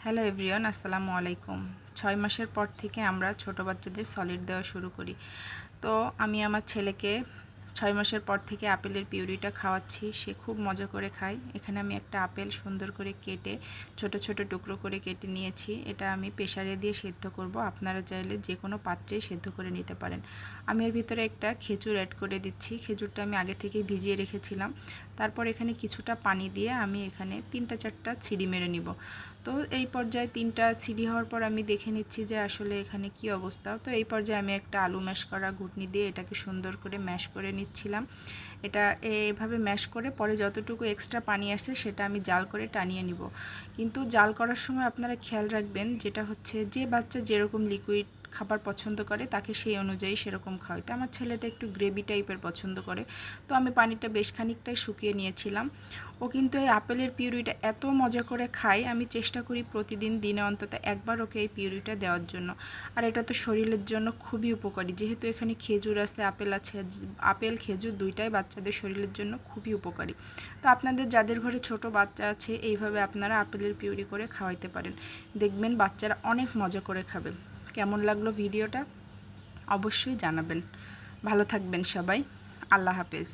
Hello everyone, আসসালামু আলাইকুম। 6 মাসের পর থেকে আমরা ছোট বাচ্চাদের সলিড দেওয়া শুরু করি। তো আমি আমার ছেলেকে 6 মাসের পর থেকে আপেলের পিউরিটা খাওয়াচ্ছি। সে খুব মজা করে খায়। এখানে আমি একটা আপেল সুন্দর করে কেটে ছোট ছোট টুকরো করে কেটে নিয়েছি। এটা আমি প্রেসারে দিয়ে সেদ্ধ করব। আপনারা চাইলে যে কোনো পাত্রে সেদ্ধ করে নিতে পারেন। আমি এর ভিতরে একটা খেজুর অ্যাড করে দিচ্ছি। খেজুরটা আমি আগে থেকে ভিজিয়ে রেখেছিলাম। তারপর এখানে কিছুটা পানি দিয়ে আমি এখানে 3-4টা ছিড়ি মেরে নিব। তো এই পর্যায়ে 3টা ছিড়ি হওয়ার পর আমি দেখে নিচ্ছি যে আসলে এখানে কি অবস্থা। তো এই পর্যায়ে আমি একটা আলু ম্যাশ করা ঘুটনি দিয়ে এটাকে সুন্দর করে ম্যাশ করে নিচ্ছিলাম। এটা এভাবে ম্যাশ করে পরে যতটুকু এক্সট্রা পানি আসে সেটা আমি জাল করে টানিয়ে নিব। কিন্তু জাল করার সময় আপনারা খেয়াল রাখবেন, যেটা হচ্ছে যে বাচ্চা যেরকম লিকুইড খাবার পছন্দ করে তাকে সেই অনুযায়ী সেরকম খাওয়াইতে। আমার ছেলেটা একটু গ্রেভি টাইপের পছন্দ করে, তো আমি পানিটা বেশ খানিকটাই শুকিয়ে নিয়েছিলাম। ও কিন্তু এই আপেলের পিউরিটা এত মজা করে খায়, আমি চেষ্টা করি প্রতিদিন দিনে অন্তত একবার ওকে এই পিউরিটা দেওয়ার জন্য। আর এটা তো শরীরের জন্য খুবই উপকারী, যেহেতু এখানে খেজুর আছে, আপেল আছে। আপেল খেজুর দুইটাই বাচ্চাদের শরীরের জন্য খুবই উপকারী। তো আপনাদের যাদের ঘরে ছোট বাচ্চা আছে, এইভাবে আপনারা আপেলের পিউরি করে খাওয়াইতে পারেন। দেখবেন বাচ্চারা অনেক মজা করে খাবে। কেমন লাগলো ভিডিওটা অবশ্যই জানাবেন। ভালো থাকবেন সবাই। আল্লাহ হাফেজ।